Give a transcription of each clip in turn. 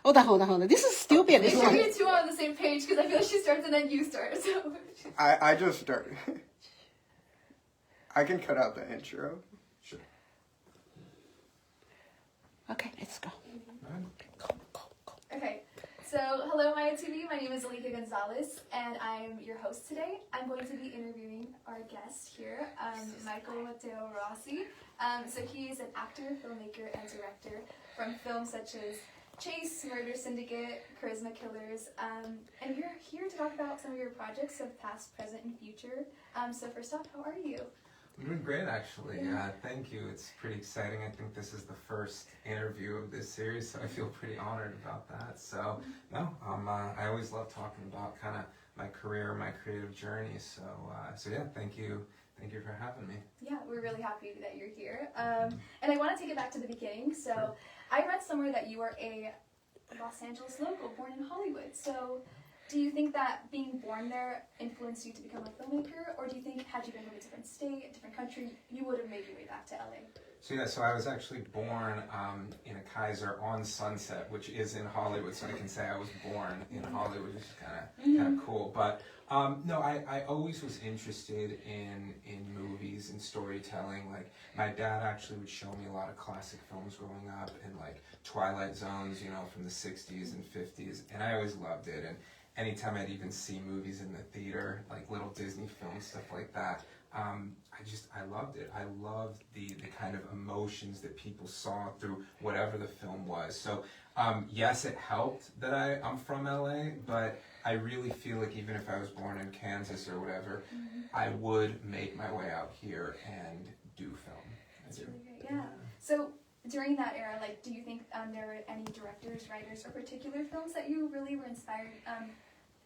Hold on. This is stupid. Make sure you two are on the same page because I feel like she starts and then you start. So I just started. I can cut out the intro. Sure. Okay, let's go. okay. So hello, Maya TV. My name is Eligia Gonzalez, and I'm your host today. I'm going to be interviewing our guest here, Michael Matteo Rossi. So he is an actor, filmmaker, and director from films such as Chase, Murder Syndicate, Charisma Killers, and you're here to talk about some of your projects of past, present, and future. So first off, how are you? I'm doing great, actually. Thank you. It's pretty exciting. I think this is the first interview of this series, so I feel pretty honored about that. So, no, I always love talking about kind of my career, my creative journey. So yeah, thank you. Thank you for having me. Yeah, we're really happy that you're here. And I want to take it back to the beginning. So I read somewhere that you are a Los Angeles local, born in Hollywood. So do you think that being born there influenced you to become a filmmaker? Or do you think had you been from a different state, a different country, you would have made your way back to LA? So I was actually born in a Kaiser on Sunset, which is in Hollywood, so I can say I was born in Hollywood, which is kind of cool. But no, I always was interested in movies and storytelling. Like, my dad actually would show me a lot of classic films growing up, and like Twilight Zones, from the 60s and 50s, and I always loved it. And anytime I'd even see movies in the theater, like little Disney films, stuff like that, I loved it. I loved the kind of emotions that people saw through whatever the film was. So yes, it helped that I'm from LA, but I really feel like even if I was born in Kansas or whatever, I would make my way out here and do film. That's really great, yeah. So during that era, like, do you think there were any directors, writers, or particular films that you really were inspired?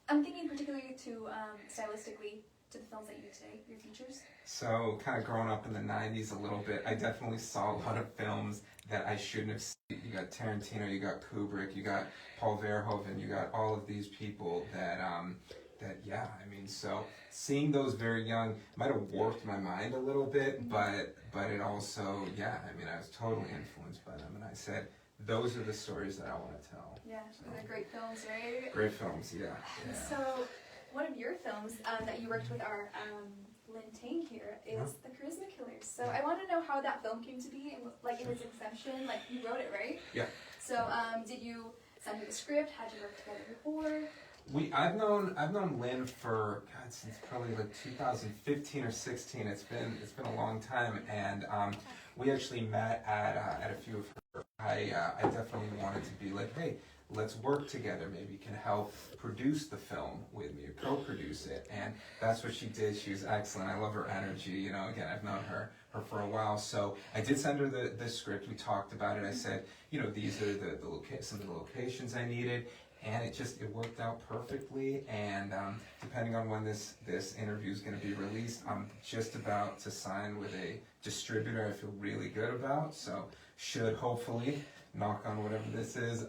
I'm thinking particularly to stylistically to the films that you do today, your features. So kind of growing up in the 90s a little bit, I definitely saw a lot of films that I shouldn't have seen. You got Tarantino, you got Kubrick, you got Paul Verhoeven, you got all of these people that so seeing those very young might have warped my mind a little bit, but it also, I was totally influenced by them, and I said, those are the stories that I want to tell. Yeah, they're great films, right? Great films, yeah. So one of your films that you worked with our Lynn Tang here is The Charisma Killers. So I want to know how that film came to be, like in its inception. Like, you wrote it, right? Yeah. So did you send her the script? Had you worked together before? I've known Lynn for since probably like 2015 or 16. It's been a long time, and we actually met at a few of her. I definitely wanted to be like, hey, let's work together. Maybe you can help produce the film with me, or co-produce it. And that's what she did. She was excellent. I love her energy. Again, I've known her for a while. So I did send her the script. We talked about it. I said, these are some of the locations I needed. And it worked out perfectly. And depending on when this interview is going to be released, I'm just about to sign with a distributor I feel really good about. So should hopefully, knock on whatever this is,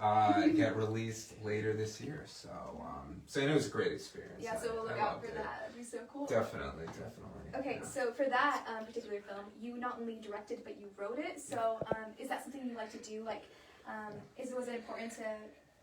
get released later this year. So it was a great experience. Yeah, so we'll look out for that. That'd be so cool. Definitely. Okay, so for that particular film, you not only directed, but you wrote it. So is that something you like to do? Like, was it important to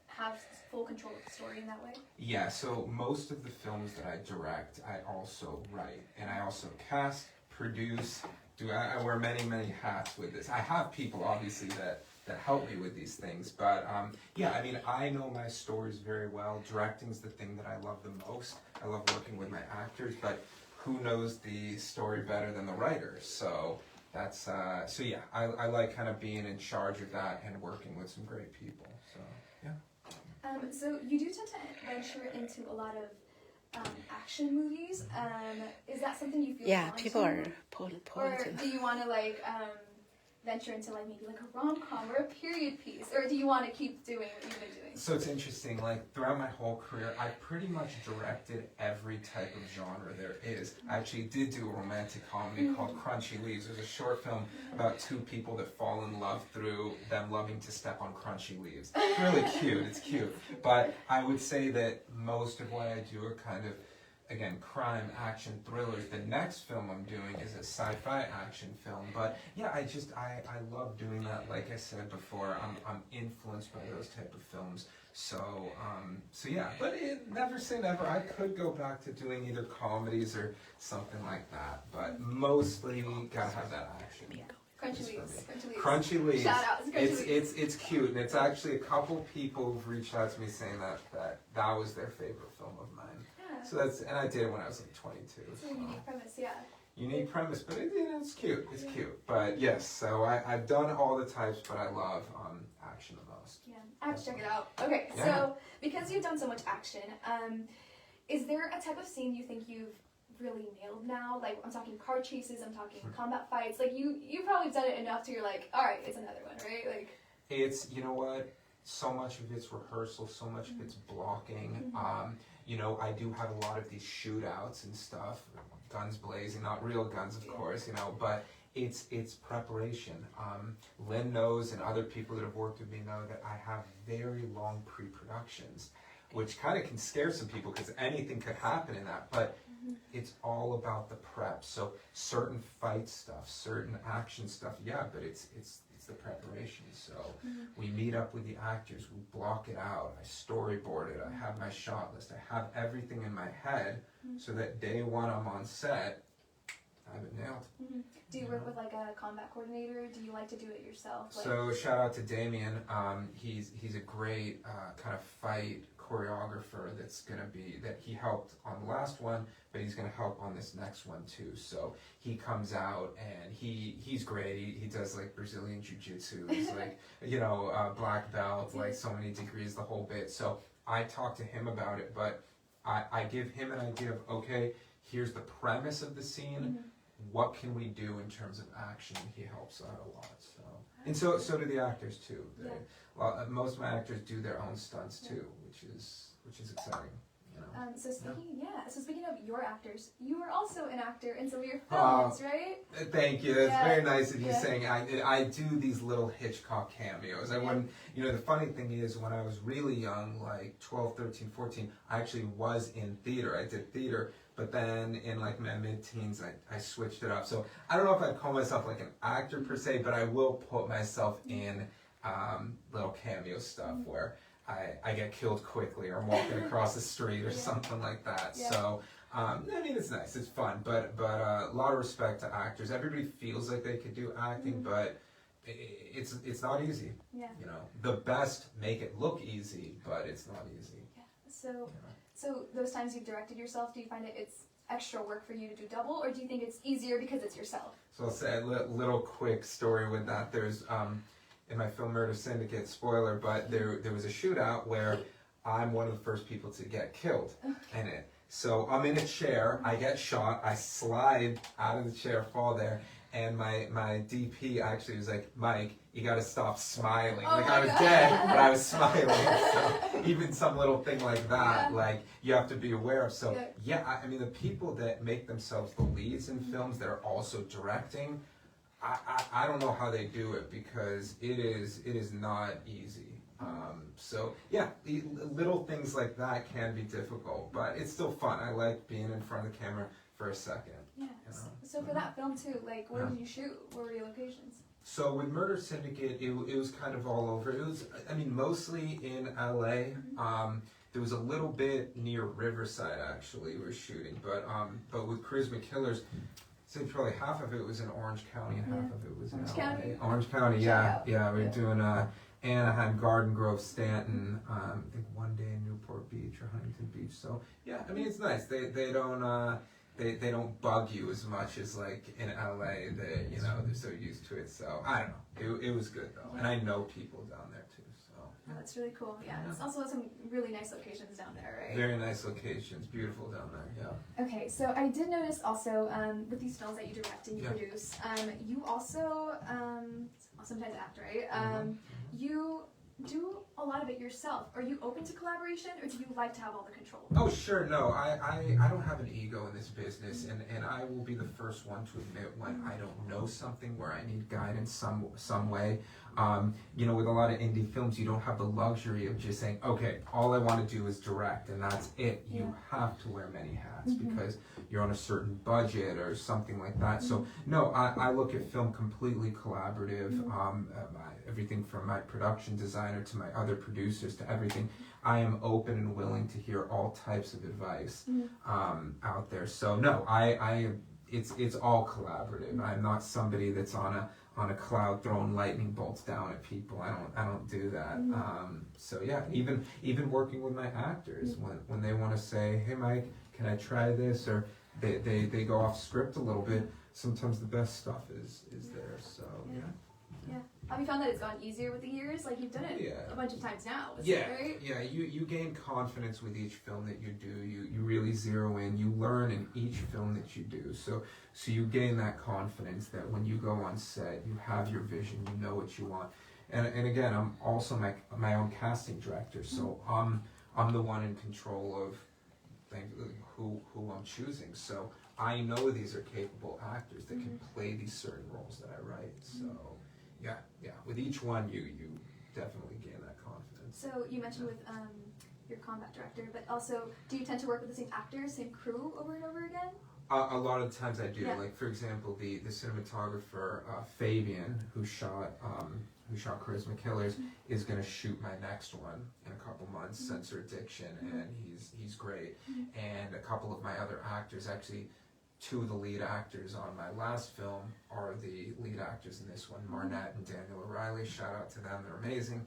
have full control of the story in that way? Yeah, so most of the films that I direct, I also write. And I also cast, produce, I wear many, many hats with this. I have people, obviously, that help me with these things. But, I know my stories very well. Directing's the thing that I love the most. I love working with my actors, but who knows the story better than the writers? So that's, I like kind of being in charge of that and working with some great people. So, yeah. So you do tend to venture into a lot of action movies. Is that something you feel? Yeah, people are pulling. Or do you want to venture into maybe a rom-com or a period piece, or do you want to keep doing what you've been doing? So it's interesting. Throughout my whole career, I pretty much directed every type of genre there is. I actually did do a romantic comedy called Crunchy Leaves. It was a short film about two people that fall in love through them loving to step on crunchy leaves. It's really cute. It's cute. But I would say that most of what I do are kind of again, crime, action, thrillers. The next film I'm doing is a sci-fi action film. But yeah, I love doing that. Like I said before, I'm influenced by those type of films. So yeah, but never say never. I could go back to doing either comedies or something like that. But mostly gotta have that action. Crunchy Leaves. Crunchy Leaves. Shout out to Crunchy Leaves. It's cute, and it's actually a couple people who've reached out to me saying that was their favorite film of mine. Yeah. So and I did it when I was like 22. It's a unique premise, yeah. Unique premise, but it's cute. It's cute. But yes, so I've done all the types, but I love action the most. Yeah, I have to check it out. Okay, Yeah. so because you've done so much action, is there a type of scene you think you've really nailed now? Like, I'm talking car chases, I'm talking combat fights. Like, you probably done it enough to you're like, all right, it's another one, right? Like, It's, you know what, so much of it's rehearsal, so much of it's blocking. You know, I do have a lot of these shootouts and stuff, guns blazing, not real guns, of course, you know, but it's preparation. Lynn knows, and other people that have worked with me know that I have very long pre-productions, which kind of can scare some people because anything could happen in that, but it's all about the prep. So certain fight stuff, certain action stuff, yeah, but it's the preparation. So we meet up with the actors, we block it out, I storyboard it, I have my shot list, I have everything in my head so that day one I'm on set, I have it nailed. do you work with like a combat coordinator? Do you like to do it yourself? Like, So shout out to Damien. He's a great kind of fight choreographer that he helped on the last one, but he's gonna help on this next one too. So he comes out and he's great. He does like Brazilian jiu-jitsu. He's like, you know, black belt, like so many degrees, the whole bit. So I talk to him about it, but I give him an idea of, okay, here's the premise of the scene. What can we do in terms of action? He helps out a lot. So, and so do the actors too. Most of my actors do their own stunts too, which is exciting. You know. So speaking of your actors, you are also an actor in some of your films, right? Thank you. That's very nice of you saying. I do these little Hitchcock cameos. And when, you know, the funny thing is, when I was really young, like 12, 13, 14, I actually was in theater. I did theater. But then in like my mid-teens, I switched it up. So I don't know if I'd call myself like an actor per se, but I will put myself in little cameo stuff where I get killed quickly, or I'm walking across the street or something like that. So I mean, it's nice, it's fun, but a lot of respect to actors. Everybody feels like they could do acting, but it's not easy. Yeah. You know, the best make it look easy, but it's not easy. Yeah. So those times you've directed yourself, do you find it's extra work for you to do double, or do you think it's easier because it's yourself? So I'll say a little quick story with that. There's in my film Murder Syndicate, spoiler, but there was a shootout where I'm one of the first people to get killed in it. So I'm in a chair, I get shot, I slide out of the chair, fall there, and my DP actually was like, Mike, you gotta stop smiling. Like I was dead, but I was smiling. So even some little thing like that, like you have to be aware of. So I mean, the people that make themselves the leads in films that are also directing, I don't know how they do it, because it is not easy. So yeah, little things like that can be difficult, but it's still fun. I like being in front of the camera for a second. Yeah. You know? So for that film too, like where did you shoot? Where were your locations? So with Murder Syndicate, it was kind of all over. It was, I mean, mostly in LA. There was a little bit near Riverside actually we were shooting, but with Charisma Killers, so probably half of it was in Orange County and half of it was in Orange LA. County? Orange County, yeah. We were doing Anaheim, Garden Grove, Stanton, I think one day in Newport Beach or Huntington Beach. So yeah, I mean, it's nice. They don't bug you as much as like in LA. They, you know, they're so used to it. So I don't know. It was good though, and I know people down there too. So oh, that's really cool. Yeah, it's also some really nice locations down there, right? Very nice locations, beautiful down there. Yeah. Okay, so I did notice also with these films that you direct and you produce, you also sometimes act, right? You do a lot of it yourself. Are you open to collaboration, or do you like to have all the control? Oh sure, no, I don't have an ego in this business, and I will be the first one to admit when I don't know something where I need guidance some way. You know, with a lot of indie films, you don't have the luxury of just saying, okay, all I want to do is direct and that's it. You have to wear many hats because you're on a certain budget or something like that. So no, I look at film completely collaborative. Everything from my production designer to my other producers to everything. I am open and willing to hear all types of advice out there. So no, it's all collaborative. I'm not somebody that's on a cloud throwing lightning bolts down at people. I don't do that. So yeah, even working with my actors when they want to say, hey Mike, can I try this, or they go off script a little bit. Sometimes the best stuff is there. So yeah. Have you found that it's gotten easier with the years? Like, you've done it a bunch of times now, right? Yeah, you gain confidence with each film that you do. You really zero in. You learn in each film that you do. So you gain that confidence that when you go on set, you have your vision, you know what you want. And again, I'm also my own casting director, so I'm the one in control of who I'm choosing. So I know these are capable actors that can play these certain roles that I write. So yeah. With each one, you definitely gain that confidence. So you mentioned with your combat director, but also, do you tend to work with the same actors, same crew over and over again? A lot of times I do. Like for example, the cinematographer Fabian, who shot Charisma Killers, is going to shoot my next one in a couple months, Sensor Addiction, and he's great. And a couple of my other actors, actually, two of the lead actors on my last film are the lead actors in this one, Marnette and Daniel O'Reilly. Shout out to them, they're amazing.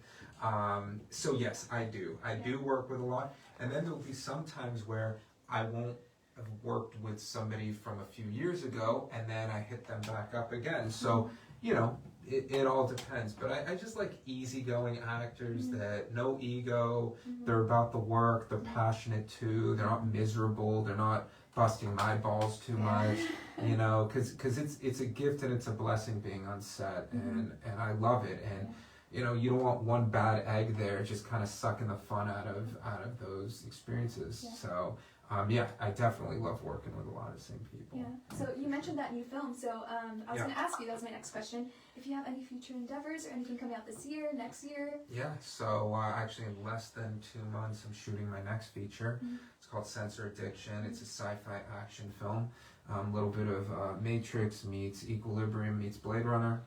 So yes, I do work with a lot, and then there'll be some times where I won't have worked with somebody from a few years ago, and then I hit them back up again. So you know, it all depends, but I just like easygoing actors that no ego, they're about the work, they're passionate too, they're not miserable, they're not busting my balls too much, you know, because it's a gift and it's a blessing being on set, and I love it. And you know, you don't want one bad egg there just kind of sucking the fun out of those experiences. So I definitely love working with a lot of the same people. Yeah. So you mentioned that new film. So I was going to ask you, that was my next question, if you have any future endeavors or anything coming out this year, next year? Yeah. So actually, in less than 2 months, I'm shooting my next feature. It's called Sensor Addiction. It's a sci-fi action film. A little bit of Matrix meets Equilibrium meets Blade Runner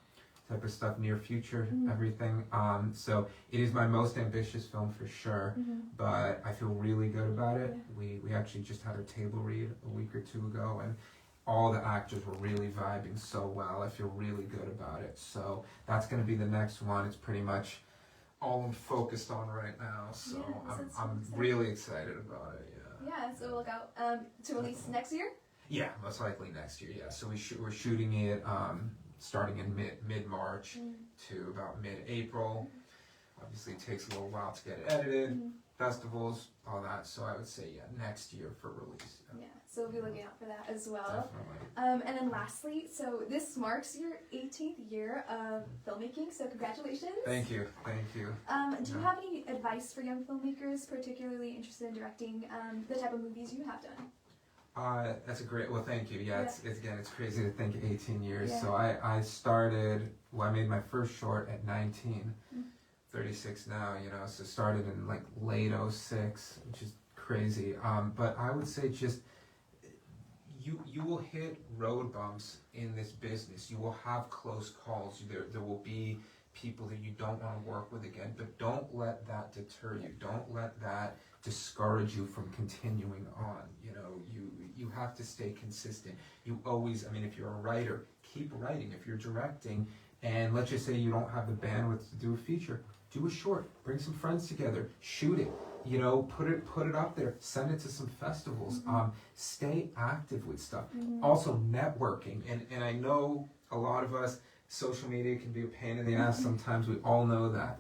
type of stuff, near future, everything. So it is my most ambitious film for sure, but I feel really good about it. We actually just had our table read a week or two ago, and all the actors were really vibing so well. I feel really good about it. So that's going to be the next one. It's pretty much all I'm focused on right now. So I'm really excited about it. Yeah, so look out to release next year? Yeah, most likely next year, yeah. So we're shooting it starting in mid-March to about mid-April. Obviously, it takes a little while to get it edited, festivals, all that. So I would say, next year for release. Yeah, so we'll be looking out for that as well. Definitely. And then lastly, so this marks your 18th year of filmmaking, so congratulations. Thank you. Do you have any advice for young filmmakers, particularly interested in directing the type of movies you have done? That's a great, well, thank you. Yeah, it's crazy to think 18 years. So I made my first short at 19, 36 now, you know, so started in like late 06, which is crazy. But I would say just, you will hit road bumps in this business. You will have close calls. There will be people that you don't want to work with again, but don't let that deter you. Don't let that discourage you from continuing on. You know, you have to stay consistent. You always, I mean, if you're a writer, keep writing. If you're directing, and let's just say you don't have the bandwidth to do a feature, do a short, bring some friends together, shoot it, you know, put it up there, send it to some festivals, stay active with stuff. Also networking, and I know a lot of us, social media can be a pain in the ass sometimes, we all know that.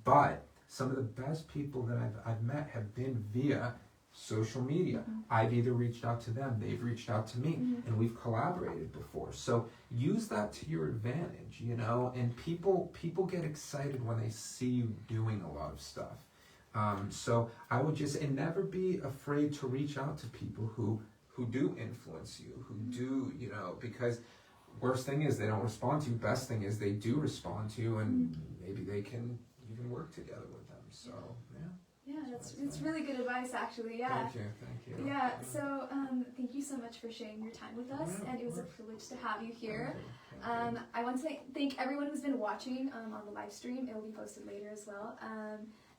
But some of the best people that I've met have been via social media. I've either reached out to them, they've reached out to me, and we've collaborated before. So use that to your advantage, you know, and people get excited when they see you doing a lot of stuff. So I would just, and never be afraid to reach out to people who do influence you, who do, you know, because worst thing is they don't respond to you. Best thing is they do respond to you, and maybe you can work together with them. So Yeah, it's really good advice, actually. Yeah. Thank you. Yeah. So thank you so much for sharing your time with us, and it was a privilege to have you here. I want to thank everyone who's been watching on the live stream. It will be posted later as well.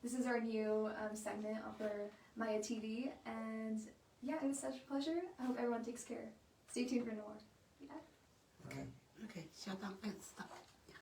This is our new segment of our Maya TV, and yeah, it was such a pleasure. I hope everyone takes care. Stay tuned for more. Yeah. Okay, 下当，